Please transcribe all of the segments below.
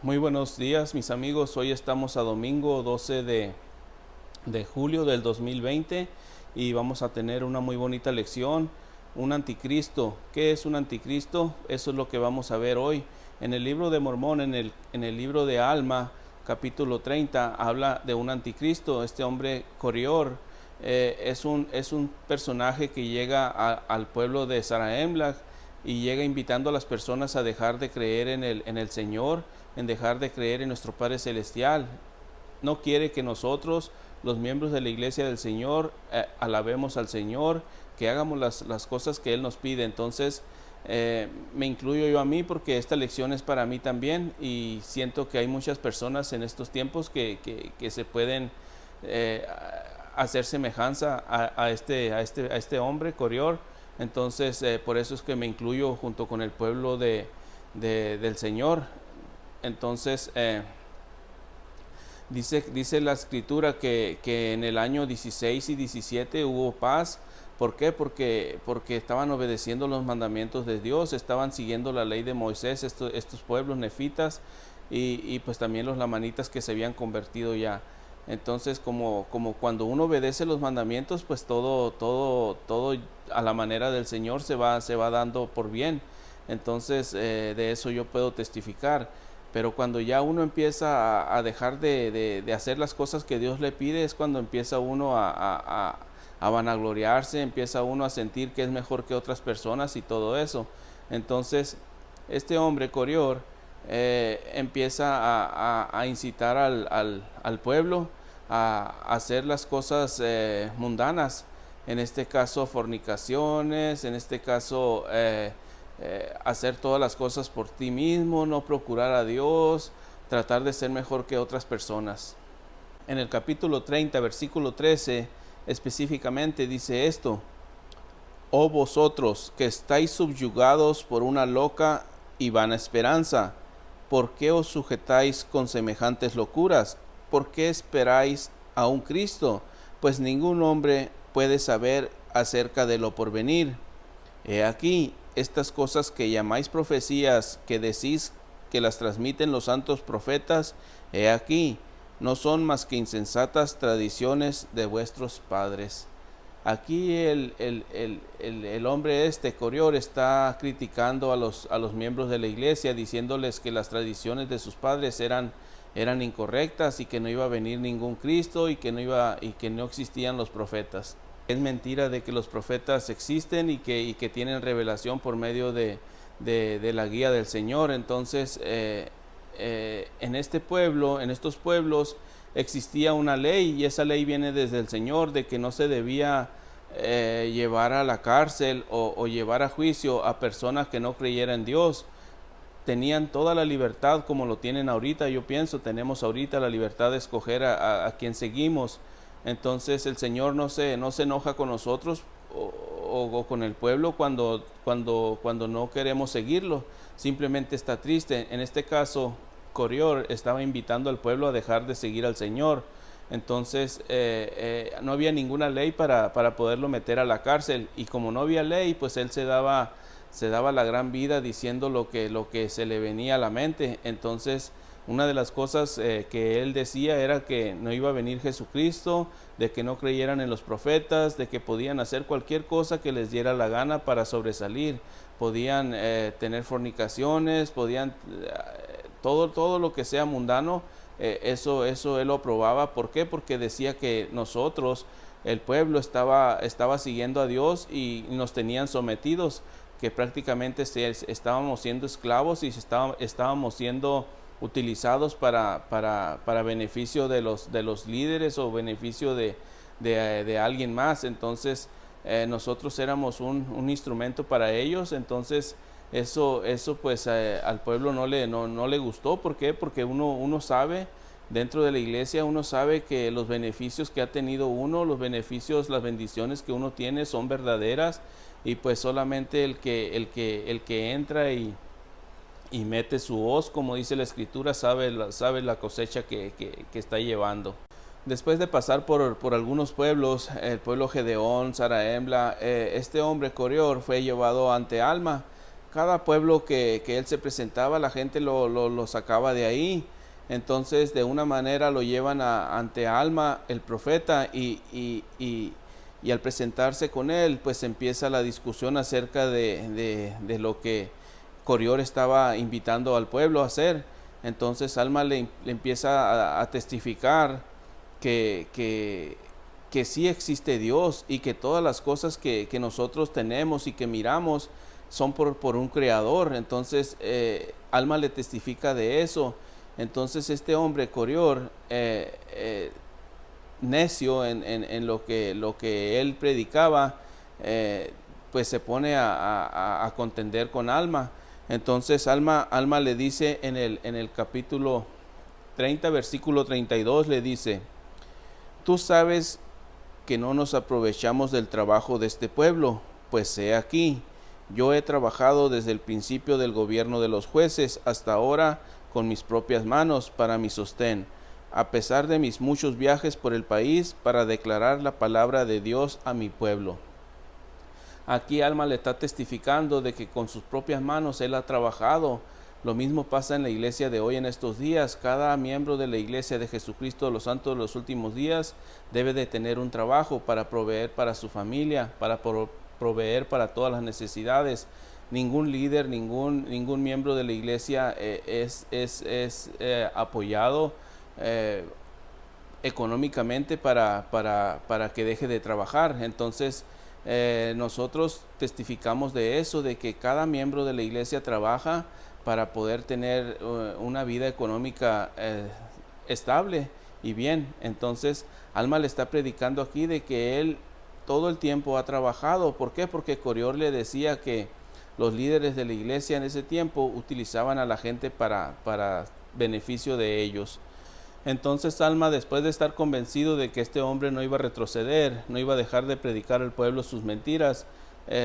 Muy buenos días, mis amigos. Hoy estamos a domingo 12 de julio del 2020 y vamos a tener una muy bonita lección. Un anticristo. ¿Qué es un anticristo? Eso es lo que vamos a ver hoy. En el libro de Mormón, en el libro de Alma, capítulo 30, habla de un anticristo. Este hombre, Corior, es un personaje que llega al pueblo de Zarahemla y llega invitando a las personas a dejar de creer en el Señor, en dejar de creer en nuestro Padre Celestial. No quiere que nosotros, los miembros de la Iglesia del Señor, alabemos al Señor, que hagamos las cosas que Él nos pide. Entonces, me incluyo yo a mí porque esta lección es para mí también, y siento que hay muchas personas en estos tiempos que se pueden hacer semejanza a este hombre, Corior. Entonces, por eso es que me incluyo junto con el pueblo del Señor. Entonces, dice la escritura que en el año 16 y 17 hubo paz. ¿Por qué? Porque estaban obedeciendo los mandamientos de Dios, estaban siguiendo la ley de Moisés, estos pueblos nefitas y pues también los lamanitas que se habían convertido ya. Entonces, como cuando uno obedece los mandamientos, pues todo a la manera del Señor se va dando por bien. Entonces, de eso yo puedo testificar. Pero cuando ya uno empieza a dejar de hacer las cosas que Dios le pide, es cuando empieza uno a vanagloriarse, empieza uno a sentir que es mejor que otras personas y todo eso. Entonces, este hombre, Corior, empieza a incitar al pueblo a hacer las cosas mundanas, en este caso fornicaciones, en este caso hacer todas las cosas por ti mismo, no procurar a Dios, tratar de ser mejor que otras personas. En el capítulo 30, versículo 13, específicamente dice esto: oh vosotros que estáis subyugados por una loca y vana esperanza, ¿por qué os sujetáis con semejantes locuras? ¿Por qué esperáis a un Cristo? Pues ningún hombre puede saber acerca de lo porvenir. He aquí, estas cosas que llamáis profecías, que decís que las transmiten los santos profetas, he aquí, no son más que insensatas tradiciones de vuestros padres. Aquí el hombre Corior, está criticando a los miembros de la iglesia, diciéndoles que las tradiciones de sus padres eran incorrectas y que no iba a venir ningún Cristo y que no existían los profetas. Es mentira de que los profetas existen y que tienen revelación por medio de la guía del Señor. Entonces, en estos pueblos existía una ley, y esa ley viene desde el Señor, de que no se debía llevar a la cárcel o llevar a juicio a personas que no creyeran en Dios. Tenían toda la libertad, como lo tienen ahorita. Yo pienso, tenemos ahorita la libertad de escoger a quien seguimos. Entonces el Señor no se enoja con nosotros o con el pueblo cuando no queremos seguirlo. Simplemente está triste. En este caso, Corior estaba invitando al pueblo a dejar de seguir al Señor. Entonces no había ninguna ley para poderlo meter a la cárcel, y como no había ley, pues él se daba la gran vida diciendo lo que se le venía a la mente. Entonces, una de las cosas que él decía era que no iba a venir Jesucristo, de que no creyeran en los profetas, de que podían hacer cualquier cosa que les diera la gana para sobresalir. Podían tener fornicaciones, podían todo lo que sea mundano. Eso él lo aprobaba. ¿Por qué? Porque decía que nosotros, el pueblo, estaba siguiendo a Dios y nos tenían sometidos, que prácticamente estábamos siendo esclavos y estábamos siendo utilizados para beneficio de los líderes o beneficio de alguien más. Entonces nosotros éramos un instrumento para ellos. Entonces eso pues al pueblo no le gustó. ¿Por qué? Porque uno sabe, dentro de la iglesia uno sabe que los beneficios que ha tenido uno, los beneficios, las bendiciones que uno tiene son verdaderas, y pues solamente el que entra y mete su hoz, como dice la escritura, sabe la cosecha que está llevando. Después de pasar por algunos pueblos, el pueblo Gedeón, Zarahemla, este hombre Corior fue llevado ante Alma, cada pueblo que él se presentaba, la gente lo sacaba de ahí. Entonces, de una manera lo llevan ante Alma, el profeta, y al presentarse con él, pues empieza la discusión acerca de lo que Corior estaba invitando al pueblo a hacer. Entonces Alma le empieza a testificar que sí existe Dios y que todas las cosas que nosotros tenemos y que miramos son por un creador. Entonces Alma le testifica de eso. Entonces este hombre Corior, necio en lo que él predicaba, pues se pone a contender con Alma. Entonces Alma le dice en el capítulo 30, versículo 32, le dice: tú sabes que no nos aprovechamos del trabajo de este pueblo, pues he aquí, yo he trabajado desde el principio del gobierno de los jueces hasta ahora con mis propias manos para mi sostén, a pesar de mis muchos viajes por el país para declarar la palabra de Dios a mi pueblo. Aquí Alma le está testificando de que con sus propias manos él ha trabajado. Lo mismo pasa en la iglesia de hoy en estos días. Cada miembro de la iglesia de Jesucristo de los Santos de los Últimos Días debe de tener un trabajo para proveer para su familia, para proveer para todas las necesidades. Ningún líder, ningún miembro de la iglesia es apoyado económicamente para que deje de trabajar. Entonces nosotros testificamos de eso, de que cada miembro de la iglesia trabaja para poder tener una vida económica estable y bien. Entonces Alma le está predicando aquí de que él todo el tiempo ha trabajado. ¿Por qué? Porque Corior le decía que los líderes de la iglesia en ese tiempo utilizaban a la gente para beneficio de ellos. Entonces Alma, después de estar convencido de que este hombre no iba a retroceder, no iba a dejar de predicar al pueblo sus mentiras,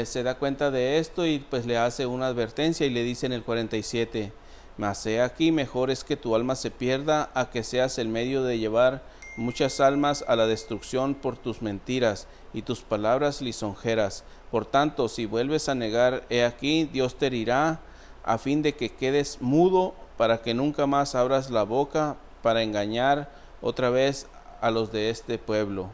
se da cuenta de esto y pues le hace una advertencia y le dice en el 47: mas he aquí, mejor es que tu alma se pierda a que seas el medio de llevar muchas almas a la destrucción por tus mentiras y tus palabras lisonjeras. Por tanto, si vuelves a negar, he aquí, Dios te herirá a fin de que quedes mudo, para que nunca más abras la boca para engañar otra vez a los de este pueblo.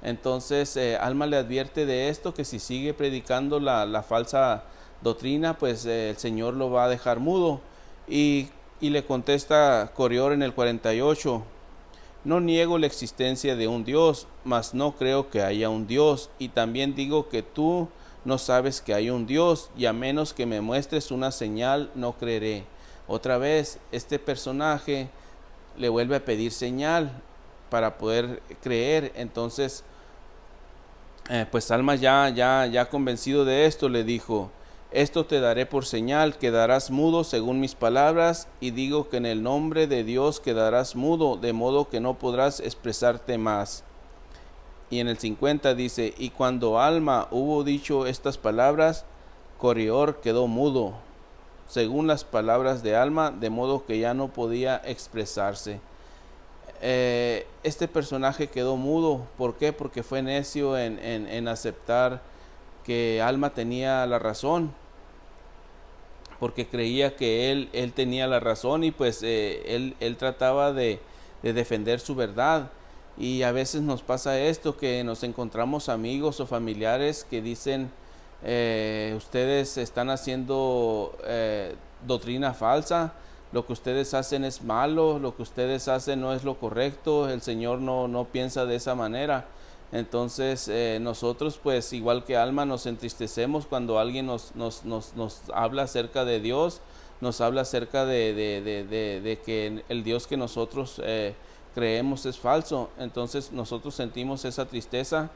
Entonces Alma le advierte de esto, que si sigue predicando la falsa doctrina, pues el Señor lo va a dejar mudo. Y le contesta Corior en el 48: no niego la existencia de un Dios, mas no creo que haya un Dios, y también digo que tú no sabes que hay un Dios, y a menos que me muestres una señal, no creeré. Otra vez este personaje le vuelve a pedir señal para poder creer. Entonces pues Alma ya convencido de esto le dijo: esto te daré por señal, quedarás mudo según mis palabras, y digo que en el nombre de Dios quedarás mudo, de modo que no podrás expresarte más. Y en el 50 dice: y cuando Alma hubo dicho estas palabras, Corior quedó mudo según las palabras de Alma, de modo que ya no podía expresarse. Este personaje quedó mudo. ¿Por qué? Porque fue necio en aceptar que Alma tenía la razón, porque creía que él tenía la razón, y pues él trataba de defender su verdad. Y a veces nos pasa esto, que nos encontramos amigos o familiares que dicen: ustedes están haciendo doctrina falsa, lo que ustedes hacen es malo, lo que ustedes hacen no es lo correcto, el Señor no piensa de esa manera. Entonces nosotros, pues igual que Alma, nos entristecemos cuando alguien nos habla acerca de Dios, nos habla acerca de que el Dios que nosotros creemos es falso. Entonces nosotros sentimos esa tristeza,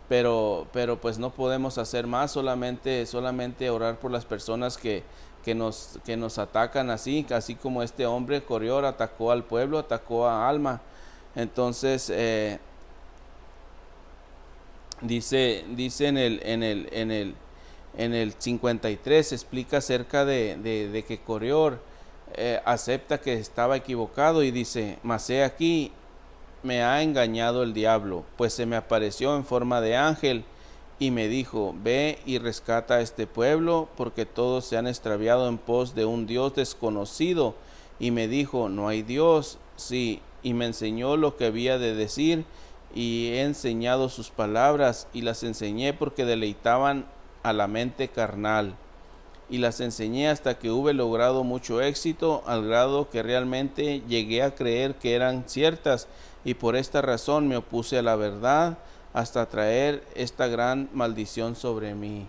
pero pues no podemos hacer más, solamente orar por las personas que nos atacan, así como este hombre Corior atacó al pueblo, atacó a Alma. Entonces dice en el 53, explica acerca de que Corior acepta que estaba equivocado y dice: mas he aquí, me ha engañado el diablo, pues se me apareció en forma de ángel y me dijo, ve y rescata a este pueblo, porque todos se han extraviado en pos de un Dios desconocido. Y me dijo, no hay Dios. Sí, y me enseñó lo que había de decir, y he enseñado sus palabras, y las enseñé porque deleitaban a la mente carnal. Y las enseñé hasta que hube logrado mucho éxito, al grado que realmente llegué a creer que eran ciertas, y por esta razón me opuse a la verdad, hasta traer esta gran maldición sobre mí.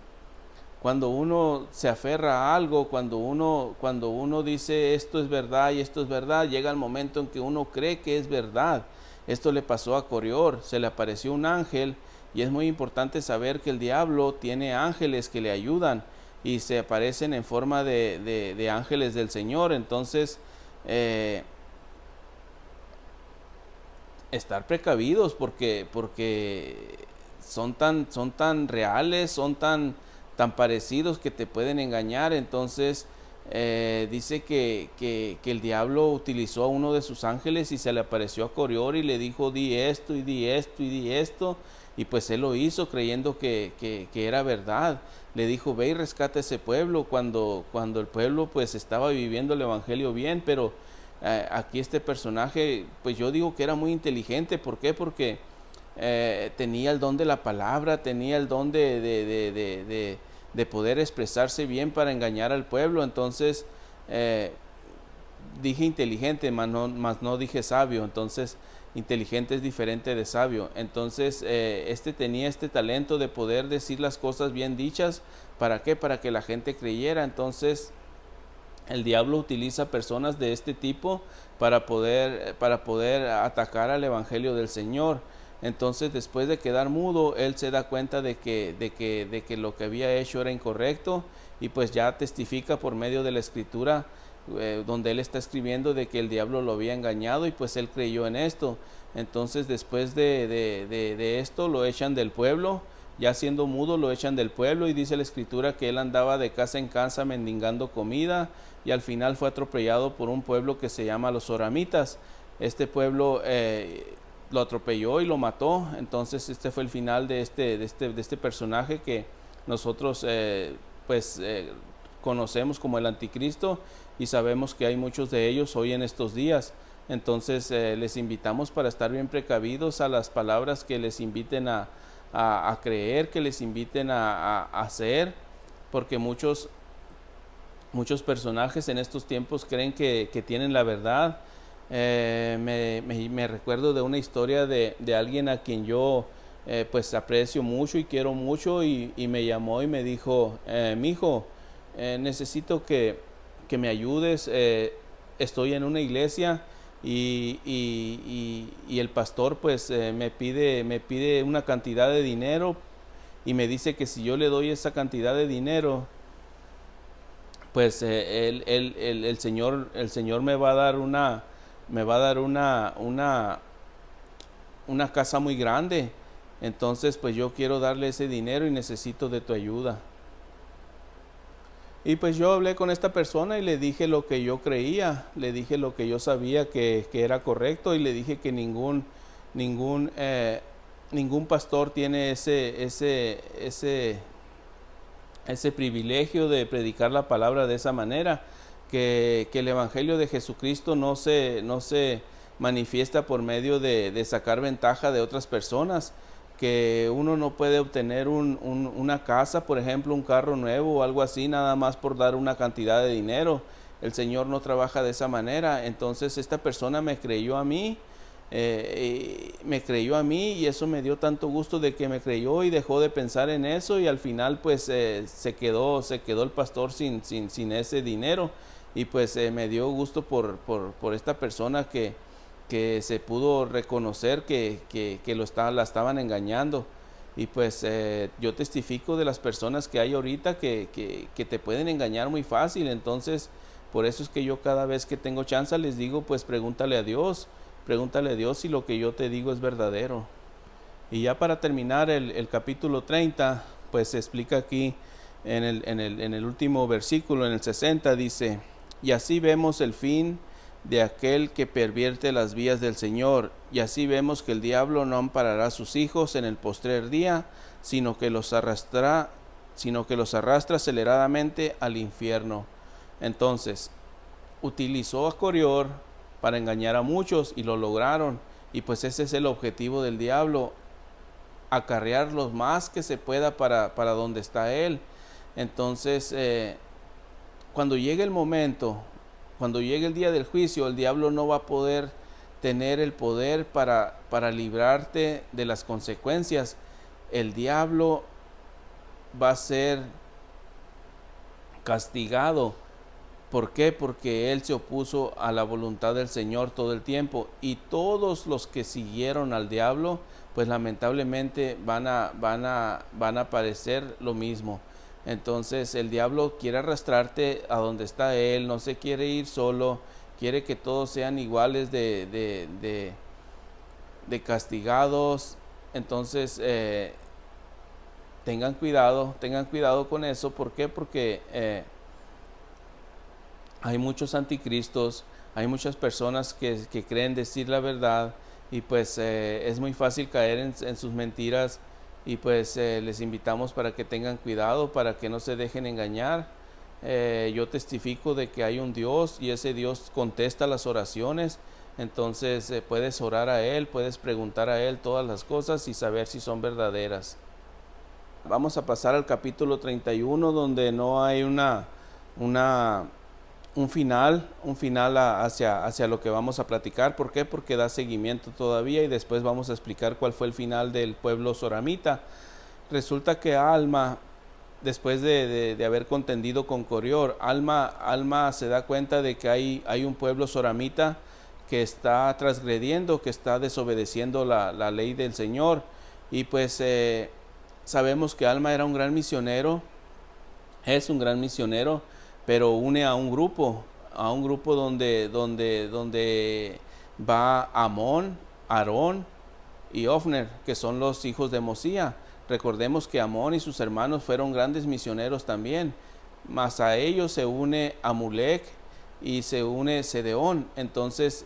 Cuando uno se aferra a algo, cuando uno dice esto es verdad y esto es verdad, llega el momento en que uno cree que es verdad. Esto le pasó a Corior, se le apareció un ángel, y es muy importante saber que el diablo tiene ángeles que le ayudan y se aparecen en forma de ángeles del Señor. Entonces, estar precavidos porque son tan reales, son tan parecidos que te pueden engañar. Entonces dice que el diablo utilizó a uno de sus ángeles y se le apareció a Corior y le dijo, di esto y di esto y di esto, y pues él lo hizo creyendo que era verdad. Le dijo, ve y rescata ese pueblo, cuando el pueblo pues estaba viviendo el evangelio bien. Pero aquí este personaje, pues yo digo que era muy inteligente. ¿Por qué? Porque tenía el don de la palabra, tenía el don de poder expresarse bien para engañar al pueblo. Entonces dije inteligente, mas no dije sabio. Entonces inteligente es diferente de sabio. Entonces tenía este talento de poder decir las cosas bien dichas. ¿Para qué? Para que la gente creyera. Entonces el diablo utiliza personas de este tipo para poder atacar al evangelio del Señor. Entonces, después de quedar mudo, él se da cuenta de que lo que había hecho era incorrecto, y pues ya testifica por medio de la escritura, donde él está escribiendo de que el diablo lo había engañado, y pues él creyó en esto. Entonces, después de esto, lo echan del pueblo. Ya siendo mudo, lo echan del pueblo, y dice la escritura que él andaba de casa en casa mendigando comida, y al final fue atropellado por un pueblo que se llama los Oramitas. Este pueblo lo atropelló y lo mató. Entonces este fue el final de este personaje que nosotros conocemos como el anticristo, y sabemos que hay muchos de ellos hoy en estos días. Entonces les invitamos para estar bien precavidos a las palabras que les inviten a creer, que les inviten a hacer, porque muchos personajes en estos tiempos creen que tienen la verdad. Me recuerdo de una historia de alguien a quien yo pues aprecio mucho y quiero mucho, y me llamó y me dijo, mijo, necesito que me ayudes. Estoy en una iglesia y el pastor pues me pide una cantidad de dinero, y me dice que si yo le doy esa cantidad de dinero, pues el Señor me va a dar una casa muy grande. Entonces pues yo quiero darle ese dinero y necesito de tu ayuda. Y pues yo hablé con esta persona y le dije lo que yo creía, le dije lo que yo sabía que era correcto, y le dije que ningún pastor tiene ese privilegio de predicar la palabra de esa manera, que el evangelio de Jesucristo no se manifiesta por medio de sacar ventaja de otras personas, que uno no puede obtener una casa, por ejemplo, un carro nuevo o algo así, nada más por dar una cantidad de dinero. El Señor no trabaja de esa manera. Entonces esta persona me creyó a mí, y eso me dio tanto gusto de que me creyó y dejó de pensar en eso, y al final pues se quedó el pastor sin ese dinero. Y pues me dio gusto por esta persona que se pudo reconocer que la estaban engañando. Y pues yo testifico de las personas que hay ahorita que te pueden engañar muy fácil. Entonces por eso es que yo cada vez que tengo chance les digo, pues pregúntale a Dios si lo que yo te digo es verdadero. Y ya para terminar el capítulo 30, pues se explica aquí en el último versículo, en el 60, dice: y así vemos el fin de aquel que pervierte las vías del Señor. Y así vemos que el diablo no amparará a sus hijos en el postrer día, sino que los arrastra aceleradamente al infierno. Entonces, utilizó a Corior para engañar a muchos y lo lograron. Y pues ese es el objetivo del diablo, acarrear lo más que se pueda para donde está él. Entonces, cuando llegue el momento, cuando llegue el día del juicio, el diablo no va a poder tener el poder para librarte de las consecuencias. El diablo va a ser castigado. ¿Por qué? Porque él se opuso a la voluntad del Señor todo el tiempo, y todos los que siguieron al diablo, pues lamentablemente van a padecer lo mismo. Entonces el diablo quiere arrastrarte a donde está él, no se quiere ir solo, quiere que todos sean iguales de castigados. Entonces tengan cuidado con eso. ¿Por qué? Porque hay muchos anticristos, hay muchas personas que creen decir la verdad, y pues es muy fácil caer en sus mentiras, y pues les invitamos para que tengan cuidado, para que no se dejen engañar. Yo testifico de que hay un Dios, y ese Dios contesta las oraciones. Entonces puedes orar a Él, puedes preguntar a Él todas las cosas y saber si son verdaderas. Vamos a pasar al capítulo 31, donde no hay un final hacia lo que vamos a platicar. ¿Por qué? Porque da seguimiento todavía, y después vamos a explicar cuál fue el final del pueblo soramita. Resulta que Alma, después de haber contendido con Corior, Alma se da cuenta de que hay un pueblo soramita que está transgrediendo, que está desobedeciendo la ley del Señor. Y pues sabemos que Alma era un gran misionero, es un gran misionero, pero une a un grupo donde va Amón, Aarón y Ofner, que son los hijos de Mosía. Recordemos que Amón y sus hermanos fueron grandes misioneros también, mas a ellos se une Amulek y se une Sedeón. Entonces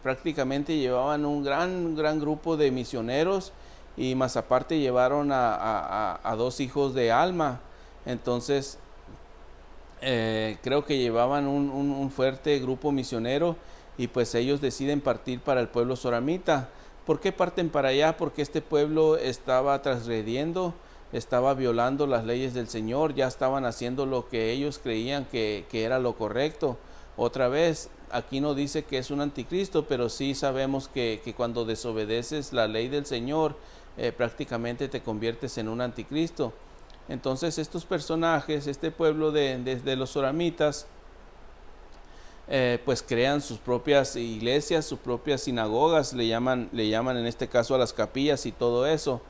prácticamente llevaban un gran grupo de misioneros, y más aparte llevaron a dos hijos de Alma. Entonces creo que llevaban un fuerte grupo misionero, y pues ellos deciden partir para el pueblo soramita. ¿Por qué parten para allá? Porque este pueblo estaba transgrediendo, estaba violando las leyes del Señor, ya estaban haciendo lo que ellos creían que era lo correcto. Otra vez, aquí no dice que es un anticristo, pero sí sabemos que cuando desobedeces la ley del Señor, prácticamente te conviertes en un anticristo. Entonces estos personajes, este pueblo de los soramitas, pues crean sus propias iglesias, sus propias sinagogas, le llaman en este caso a las capillas y todo eso.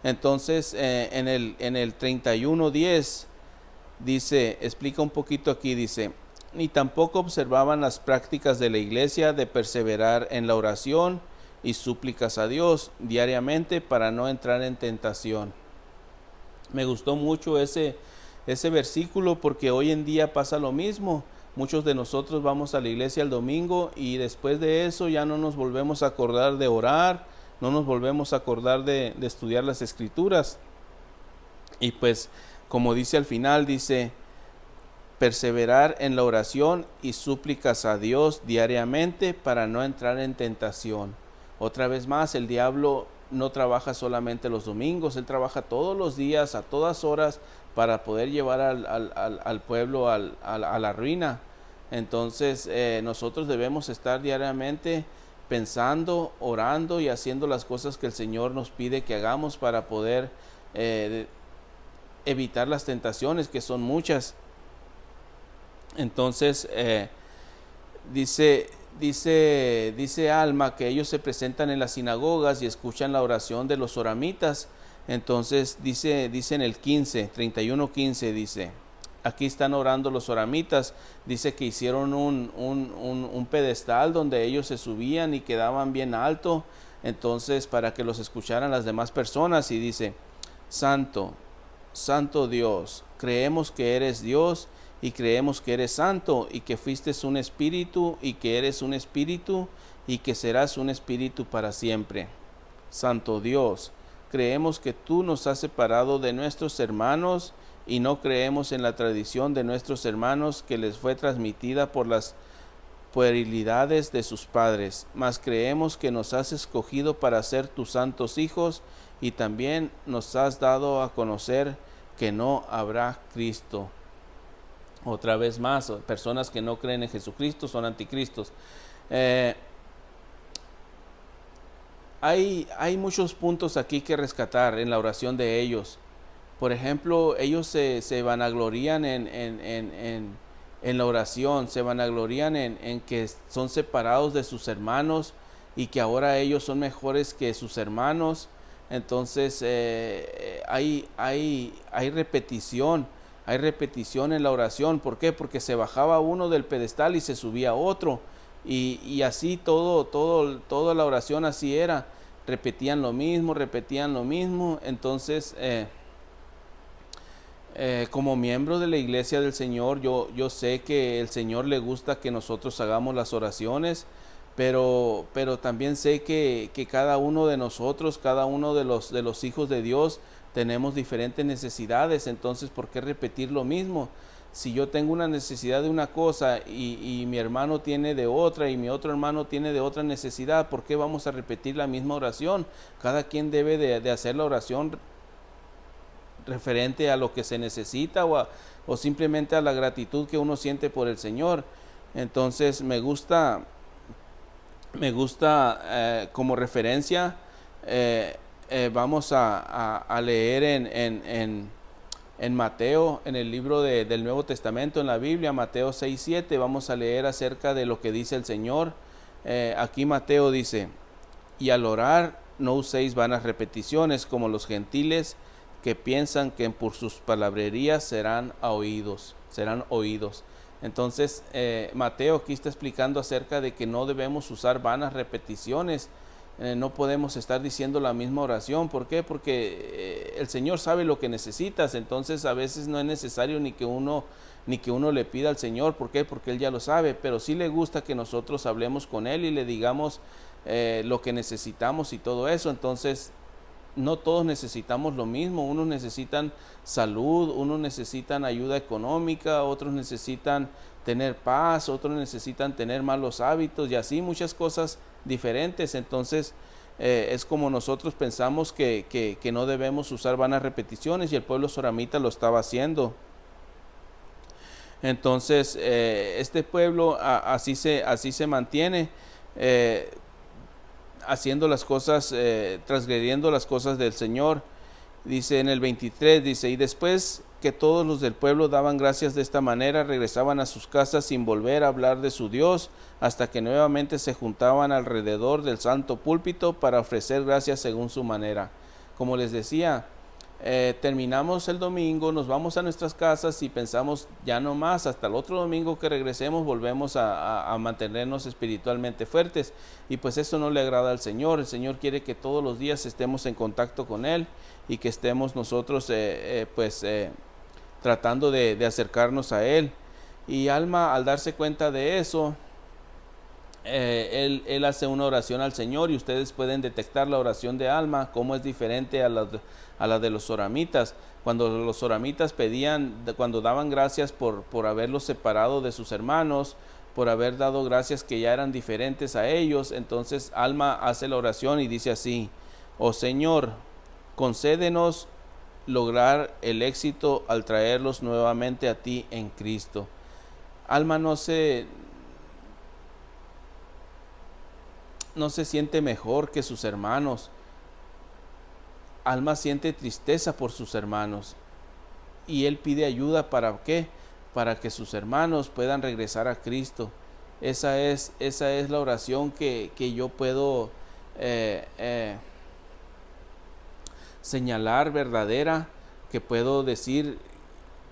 Entonces en el 31:10 dice, explica un poquito aquí, dice: ni tampoco observaban las prácticas de la iglesia de perseverar en la oración y súplicas a Dios diariamente para no entrar en tentación. Me gustó mucho ese versículo, porque hoy en día pasa lo mismo. Muchos de nosotros vamos a la iglesia el domingo, y después de eso ya no nos volvemos a acordar de orar, no nos volvemos a acordar de estudiar las escrituras. Y pues, como dice al final, dice: perseverar en la oración y súplicas a Dios diariamente para no entrar en tentación. Otra vez más, el diablo no trabaja solamente los domingos, él trabaja todos los días, a todas horas, para poder llevar al pueblo a la ruina. Entonces nosotros debemos estar diariamente pensando, orando y haciendo las cosas que el Señor nos pide que hagamos para poder evitar las tentaciones, que son muchas. Entonces dice Alma que ellos se presentan en las sinagogas y escuchan la oración de los soramitas. Entonces dice en el 31:15, dice: aquí están orando los soramitas. Dice que hicieron un pedestal donde ellos se subían y quedaban bien alto, entonces para que los escucharan las demás personas. Y dice: Santo, Santo Dios, creemos que eres Dios y creemos que eres santo y que fuiste un espíritu y que eres un espíritu y que serás un espíritu para siempre. Santo Dios, creemos que tú nos has separado de nuestros hermanos y no creemos en la tradición de nuestros hermanos que les fue transmitida por las puerilidades de sus padres, mas creemos que nos has escogido para ser tus santos hijos y también nos has dado a conocer que no habrá Cristo. Otra vez más, personas que no creen en Jesucristo son anticristos. Hay muchos puntos aquí que rescatar en la oración de ellos. Por ejemplo, ellos se vanaglorían en la oración, se vanaglorían en que son separados de sus hermanos y que ahora ellos son mejores que sus hermanos. Entonces hay repetición en la oración. ¿Por qué? Porque se bajaba uno del pedestal y se subía otro. Y así toda la oración así era. Repetían lo mismo. Entonces, como miembro de la iglesia del Señor, yo sé que el Señor le gusta que nosotros hagamos las oraciones, pero también sé que cada uno de nosotros, cada uno de los hijos de Dios, tenemos diferentes necesidades. Entonces, ¿por qué repetir lo mismo? Si yo tengo una necesidad de una cosa y mi hermano tiene de otra y mi otro hermano tiene de otra necesidad, ¿por qué vamos a repetir la misma oración? Cada quien debe de hacer la oración referente a lo que se necesita o simplemente a la gratitud que uno siente por el Señor. Entonces me gusta como referencia. Vamos a leer en Mateo, en el libro del Nuevo Testamento, en la Biblia, Mateo 6:7, vamos a leer acerca de lo que dice el Señor. Aquí Mateo dice: y al orar no uséis vanas repeticiones como los gentiles, que piensan que por sus palabrerías serán oídos. Entonces Mateo aquí está explicando acerca de que no debemos usar vanas repeticiones. No podemos estar diciendo la misma oración. ¿Por qué? Porque el Señor sabe lo que necesitas. Entonces a veces no es necesario ni que uno le pida al Señor. ¿Por qué? Porque Él ya lo sabe. Pero sí le gusta que nosotros hablemos con Él y le digamos lo que necesitamos y todo eso. Entonces no todos necesitamos lo mismo. Unos necesitan salud, unos necesitan ayuda económica, otros necesitan tener paz, otros necesitan tener malos hábitos y así muchas cosas diferentes. Entonces es como nosotros pensamos que no debemos usar vanas repeticiones, y el pueblo soramita lo estaba haciendo. Entonces este pueblo así se mantiene, haciendo las cosas, transgrediendo las cosas del Señor. Dice en el 23, dice: y después que todos los del pueblo daban gracias de esta manera, regresaban a sus casas sin volver a hablar de su Dios, hasta que nuevamente se juntaban alrededor del santo púlpito para ofrecer gracias según su manera. Como les decía, terminamos el domingo, nos vamos a nuestras casas y pensamos ya no más, hasta el otro domingo que regresemos volvemos a mantenernos espiritualmente fuertes, y pues eso no le agrada al Señor. El Señor quiere que todos los días estemos en contacto con Él y que estemos nosotros tratando de acercarnos a Él. Y Alma, al darse cuenta de eso, él hace una oración al Señor, y ustedes pueden detectar la oración de Alma, cómo es diferente a la de los soramitas. Cuando los soramitas cuando daban gracias por haberlos separado de sus hermanos, por haber dado gracias que ya eran diferentes a ellos, entonces Alma hace la oración y dice así: oh Señor, concédenos lograr el éxito al traerlos nuevamente a ti en Cristo. Alma no se siente mejor que sus hermanos. Alma siente tristeza por sus hermanos, y él pide ayuda. ¿Para qué? Para que sus hermanos puedan regresar a Cristo. Esa es la oración que yo puedo señalar verdadera, que puedo decir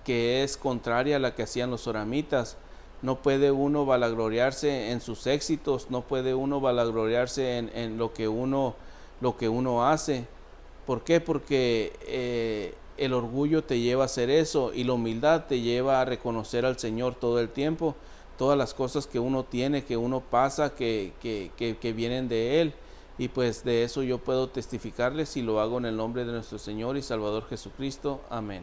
que es contraria a la que hacían los soramitas. No puede uno valagloriarse en sus éxitos, no puede uno valagloriarse en lo que uno hace. ¿Por qué? Porque el orgullo te lleva a hacer eso y la humildad te lleva a reconocer al Señor todo el tiempo, todas las cosas que uno tiene, que uno pasa, que vienen de Él. Y pues de eso yo puedo testificarles y lo hago en el nombre de nuestro Señor y Salvador Jesucristo. Amén.